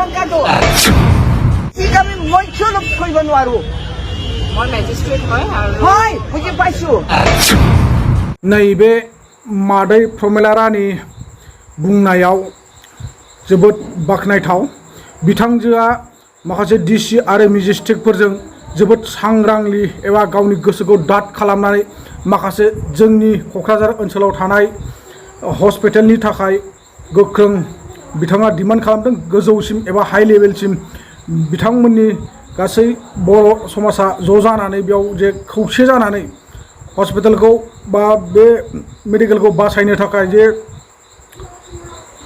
সংখ্যাটো ঠিক আমি মঞ্চল কৰিব নোৱাৰো মই মেজিস্ট্ৰেট হয় আৰু হয় বুজি পাইছো नैबे मादै प्रमिला रानी बुंनायाव जोबोद बाख्नायथाव बिथांजोआ माखासे डिसि आरो मेजिस्ट्रेटफोरजों जोबोद सांग्रांलि एबा गावनि गोसोखौ दाद खालामनानै माखासे जोंनि क'क्राझार ओनसोलाव थानाय हस्पिटालनि थाखाय गोख्रों बिथाङा डिमान्ड खालामदों गोजौसिम एबा हाई लेभेलसिम बिथांमोननि गासै बर' समाजा ज' जानानै बेयाव जे खौसे जानानै हस्पिटालखौ बा बे मेडिकेलखौ बासायनो थाखाय जे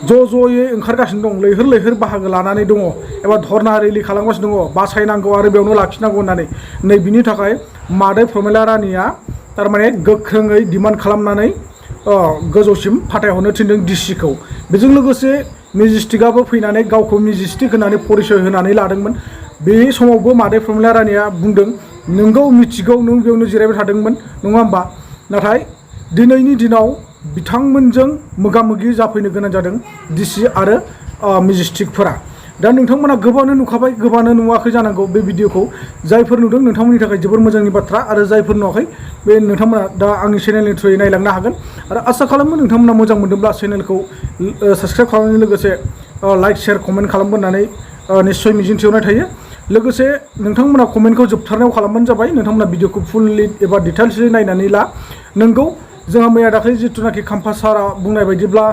ज'यै ओंखारगासिनो दं लैहोर लैहोर बाहागो लानानै दङ एबा धर्ना रेलि खालामगासिनो दङ बासायनांगौ आरो बेयावनो लाखिनांगौ होननानै नै बिनि थाखाय मादै प्रमिला रानिया थारमाने गोख्रोङै डिमान्ड खालामनानै गोजौसिम फाथायहरनो थिनदों डिसिखौ बेजों लोगोसे मेजिस्ट्रेटआबो फैनानै गावखौ मेजिस्ट्रेट होनानै परिचय होनानै लादोंमोन बे समावबो मादै प्रमिला रानिया बुंदों नोंगौ मिथिगौ नों बेयावनो जिरायबाय थादोंमोन नङा होमबा नाथाय दिनैनि दिनाव बिथांमोनजों मोगा मोगि जाफैनो गोनां जादों डिसि आरो मेजिस्ट्रेटफोरा दा नोंथांमोना गोबानो नुखाबाय गोबानो नुवाखै जानांगौ बे भिडिअखौ जायफोर नुदों नोंथांमोननि थाखाय जोबोर मोजांनि बाथ्रा आरो जायफोर नुवाखै बे नोंथांमोना दा आंनि चेनेलनि थ्रुयै नायलांनो हागोन आरो आसा खालामो नोंथांमोना मोजां मोनदोंब्ला चेनेलखौ साबस्क्राइब खालामनायजों लोगोसे लाइक शेयार कमेन्ट खालामगोन होननानै निश्चय मिजिंथिनाय थायो लोगोसे नोंथांमोना कमेन्टखौ जोबथारनायाव खालामबानो जाबाय नोंथांमोना भिडिअखौ फुललि एबा डिटेल्सयै नायनानै ला नोंगौ जोंहा मैया दाख्लै जिथुनाखि खाम्फा सारा बुंनाय बायदिब्ला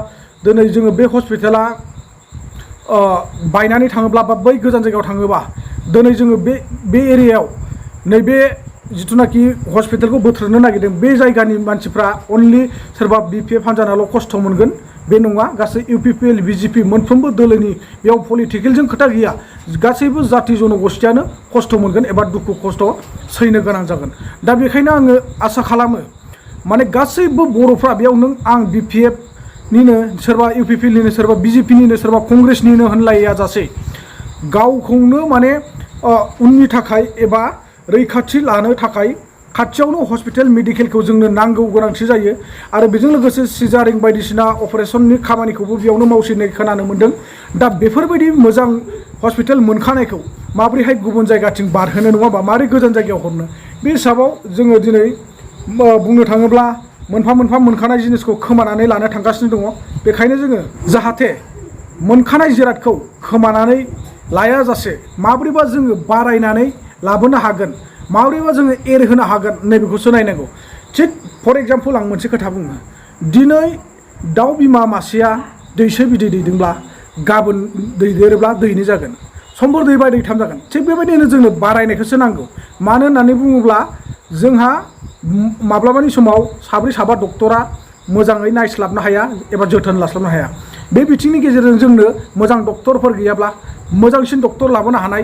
दिनै जोङो बे हस्पिटाला बायनानै थाङोब्ला बा बै गोजान जायगायाव थाङोबा दिनै जोङो बे एरियायाव नैबे जिथुनाखि हस्पिटालखौ बोथ्रोदनो नागिरदों बे जायगानि मानसिफ्रा अनलि सोरबा बिपिएफ हान्जानाल' खस्थ' मोनगोन बे नङा गासै इउपिपिएल बिजेपि मोनफ्रोमबो दोलोनि बेयाव पलिटिकेलजों खोथा गैया गासैबो जाति जनगोष्ठियानो खस्थ' मोनगोन एबा दुखु खस्थ' सैनो गोनां जागोन दा बेखायनो आङो आसा खालामो माने गासैबो बर'फ्रा बेयाव नों आं बिपिएफ निनो सोरबा इउपिपिएलनिनो सोरबा बिजेपिनिनो सोरबा कंग्रेसनिनो होनलाया जासे गावखौनो माने उननि थाखाय एबा रैखाथि लानो थाखाय खाथियावनो हस्पिटाल मेडिकेलखौ जोंनो नांगौ गोनांथि जायो आरो बेजों लोगोसे सिजारिं बायदिसिना अपारेशननि खामानिखौबो बेयावनो मावसिननाय खोनानो मोन्दों दा बेफोरबायदि मोजां हस्पिटाल मोनखानायखौ माबोरैहाय गुबुन जायगाथिं बारहोनो नङा होमबा माबोरै गोजान जायगायाव हरनो बे हिसाबाव जोङो दिनै बुंनो थाङोब्ला मोनफा मोनफा मोनखानाय जिनिसखौ खोमानानै लानो थांगासिनो दङ बेखायनो जोङो जाहाथे मोनखानाय जिरादखौ खोमानानै लायाजासे माबोरैबा जोङो बारायनानै लाबोनो हागोन माबोरैबा जोङो एरहोनो हागोन नैबेखौसो नायनांगौ थिग फर एग्जाम्पल आं मोनसे खोथा बुङो दिनै दाउ बिमा मासेया दैसे बिदै दैदोंब्ला गाबोन दै देरोब्ला दैनि जागोन समफोर दैबा दैथाम जागोन थिग बेबायदिनो जोंनो बारायनायखौसो नांगौ मानो होननानै बुङोब्ला जोंहा माब्लाबानि समाव साब्रै साबा डक्टरा मोजाङै नायस्लाबनो हाया एबा जोथोन लास्लाबनो हाया बे बिथिंनि गेजेरजों जोंनो मोजां डक्टरफोर गैयाब्ला मोजांसिन डक्टर लाबोनो हानाय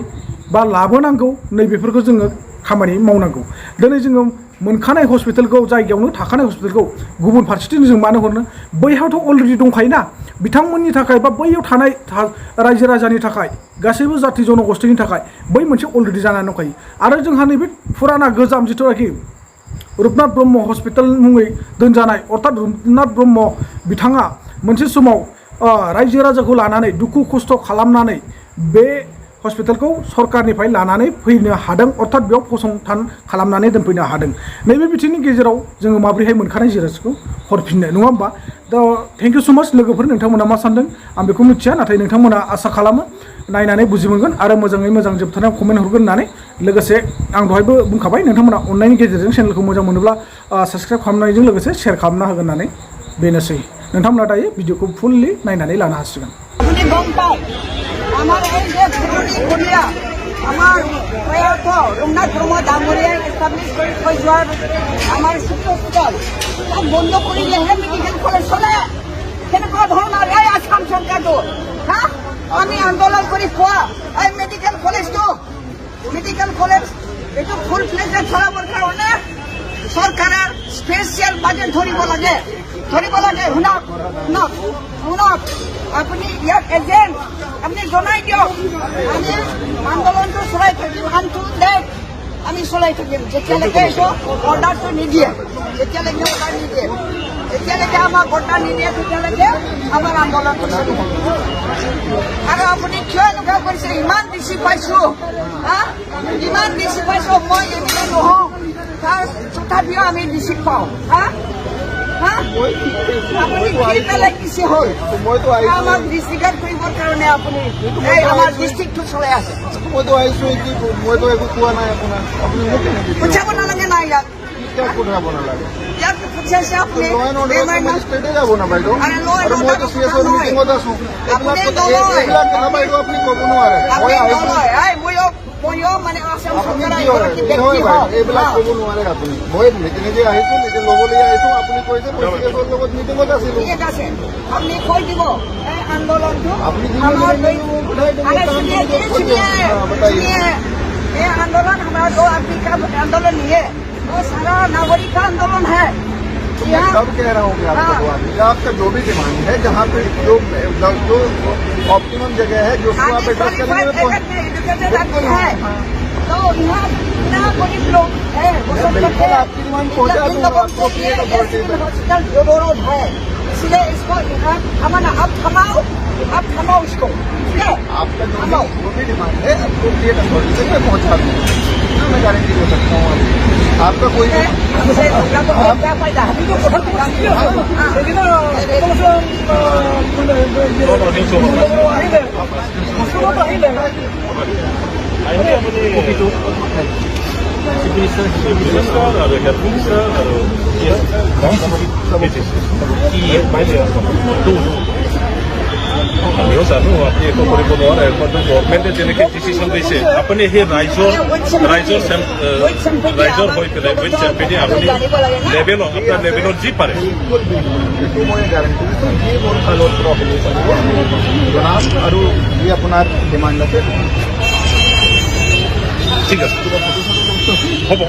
बा लाबोनांगौ नैबेफोरखौ जोङो खामानि मावनांगौ दिनै जोङो मोनखानाय हस्पिटालखौ जायगायावनो थाखानाय हस्पिटालखौ गुबुन फारसेथिं जों मानो हरनो बैहाथ' अलरेडि दंखायोना बिथांमोननि थाखाय बा बैयाव थानाय रायजो राजानि थाखाय गासैबो जाति जनगोष्ठिनि थाखाय बै मोनसे अलरेडि जानानै दंखायो आरो जोंहा नैबे फुराना गोजाम जिथुनाखि रुपनाथ ब्रह्म हस्पिटाल मुङै दोनजानाय अर्थात रुपनाथ ब्रह्म बिथाङा मोनसे समाव रायजो राजाखौ लानानै दुखु खस्थ' खालामनानै बे हस्पिटालखौ सरकारनिफ्राय लानानै फैनो हादों अर्थात बेयाव फसंथान खालामनानै दोनफैनो हादों नैबे बिथिंनि गेजेराव जोङो माबोरैहाय मोनखानाय जिरादखौ हरफिननो नङा होमबा दा थेंक इउ स' माच लोगोफोर नोंथांमोना मा सानदों आं बेखौ मिथिया नाथाय नोंथांमोना आसा खालामो नायनानै बुजि मोनगोन आरो मोजाङै मोजां जोबथारनायाव कमेन्ट हरगोन होननानै लोगोसे आं दहायबो बुंखाबाय नोंथांमोना अननायनि गेजेरजों चेनेलखौ मोजां मोनोब्ला साबस्क्राइब खालामनायजों लोगोसे शेयार खालामना होगोन होननानै बेनोसै नोंथांमोना दायो भिडिअखौ फुललि नायनानै लानो हासिगोन আমার এই যে পুরুলিয়া আমার রঘুনাথ ব্রহ্ম ডাঙরিয়াই এস্টাবলিশ করে থৈ যোৱাৰ আমাৰ চিটি হস্পিটেল তাক বন্ধ কৰিলেহে মেডিকেল কলেজ চলে কেনেকুৱা ধৰণৰ এই আসাম চৰকাৰটো হা আমি আন্দোলন কৰি খোৱা এই মেডিকেল কলেজটো এইটো ফুল প্লেজে চলাবৰ কাৰণে চৰকাৰে স্পেচিয়েল বাজেট ধৰিব লাগে শুনক আপুনি ইয়াত এজেণ্ট আপনি জনাই দিয়ক আমি আন্দোলনটো চলাই থাকিম আনটো দেখ আমি চলাই থাকিম যেতিয়ালৈকে এইটো অৰ্ডাৰটো নিদিয়ে যেতিয়ালৈকে আমাক ভোটা নিদিয়ে তেতিয়ালৈকে আমাৰ আন্দোলনটো চলি থাকিব। আৰু আপুনি কিয় এনেকুৱা কৰিছে? ইমান বেছি পাইছো, ইমান বেছি পাইছো, মই এনে নহওঁ তাৰ তথাপিও আমি বেছি পাওঁ। আপুনি কি পেলাই কিছু হ'ল আমাক ডিষ্ট্ৰিক্টত কৰিবৰ কাৰণে আপুনি আমাৰ ডিষ্ট্ৰিক্টটো চলাই আছে। মইতো আহিছো, মইতো একো কোৱা নাই আপোনাক, আপুনি মোক কেনেকৈ পঠিয়াব নালাগে না ইয়াত, কিয় পঠাব নালাগে? ইয়াত পঠিয়াইছে আপুনি। ষ্টেটে যাব না বাইদেউ, আৰু মইতো CSৰ মিটিঙত আছো। এইবিলাক কথা বাইদেউ আপুনি ক'ব নোৱাৰে। মই আহিছো, ময়ো মানে আসাম আপুনি চৰকাৰৰ কি হয় এগৰাকী কি হয় ব্যক্তি বাইদেউ, এইবিলাক ক'ব নোৱাৰে আপুনি। মই নিজে আহিছো, নিজে ল'বলৈ আহিছো। আপুনি কৈছে মই CSৰ লগত মিটিঙত আছিলো। ঠিক আছে, আপুনি কৈ দিব এই আন্দোলনটো আপনি আমাৰ ये आंदोलन हमारा 2 अफ्रीका का आंदोलन नहीं है, वो सारा नागरिक का आंदोलन है। मैं कब कह रहा हूँ कि आपको आपका जो भी डिमांड है, जहाँ पे जो ऑप्टिमम जगह है, जो आप एड्रेस करने में है, तो यहाँ इतना गरीब लोग है, वो सब बिल्कुल आपकी डिमांड पहुँचा दूंगा आपको। हॉस्पिटल रोड है, इसलिए इसको अब थमाओ इसको। आपका जो भी डिमांड है अप्रोप्रिएट अथॉरिटी से मैं पहुँचा दूँगा, मैं गारंटी दे सकता हूँ। आपका कोई क्या फायदा है? আমিও জানো আপুনি একো কৰিব নোৱাৰে, কিন্তু গভৰ্ণমেণ্টে যেনেকৈ ডিচিশ্যন লৈছে আপুনি সেই ৰাইজৰ হৈ পেলাই উইথ চেম্পিয়নে আপুনি লেভেলত আপোনাৰ লেভেলত যি পাৰে बिल्कुल मैं गारंटी देता हूँ। ये बहुत लोग प्रॉब्लम जनाब और ये अपना डिमांड है। ঠিক আছে হ'ব।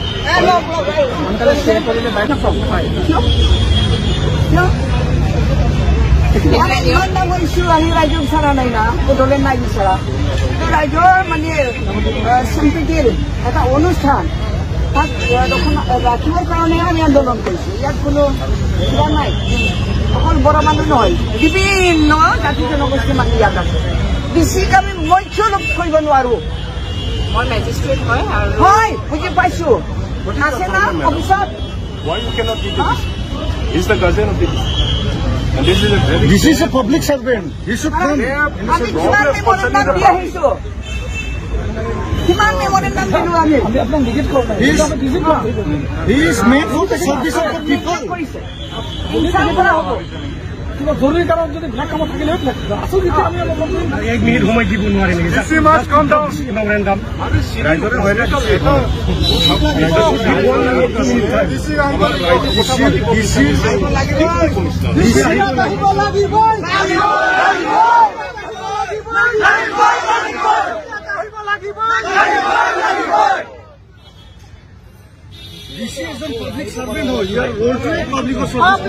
ইমান ডাঙৰ ইছ্যু আহি ৰাইজক বিচৰা নাই না, বড়োলেণ্ড নাই বিচৰা। ৰাইজৰ মানে সম্প্ৰীতিৰ এটা অনুষ্ঠান তাক ৰাখিবৰ কাৰণে আমি আন্দোলন কৰিছোঁ। ইয়াত কোনো কিবা নাই, অকল বড়ো মানুহ নহয়, বিভিন্ন জাতি জনগোষ্ঠীৰ মানুহ ইয়াত আছে। বেছিক আমি মই কিয় লগ কৰিব নোৱাৰোঁ? মই মেজিষ্ট্ৰেট হয় আৰু হয়, বুজি পাইছোঁ, আছে না অফিচত। Why you cannot give the He's the guardian of the and this is a very This is a public servant. He should come. আমি কিমান মেমৰেণ্ডাম দি আহিছোঁ, কিমান মেমৰেণ্ডাম দিলোঁ আমি। He is made for the service of the people. কৰিছে হিংসা কৰা হ'ব। জৰুৰী কাৰণত যদি ব্লেক কামত থাকিলে আচলতে আমি एक मिनिट সময় দিব নোৱাৰে নেকি? মেমৰেণ্ডাম ৰাইজৰে হয় না? Public servant हो, you are also a public servant. Up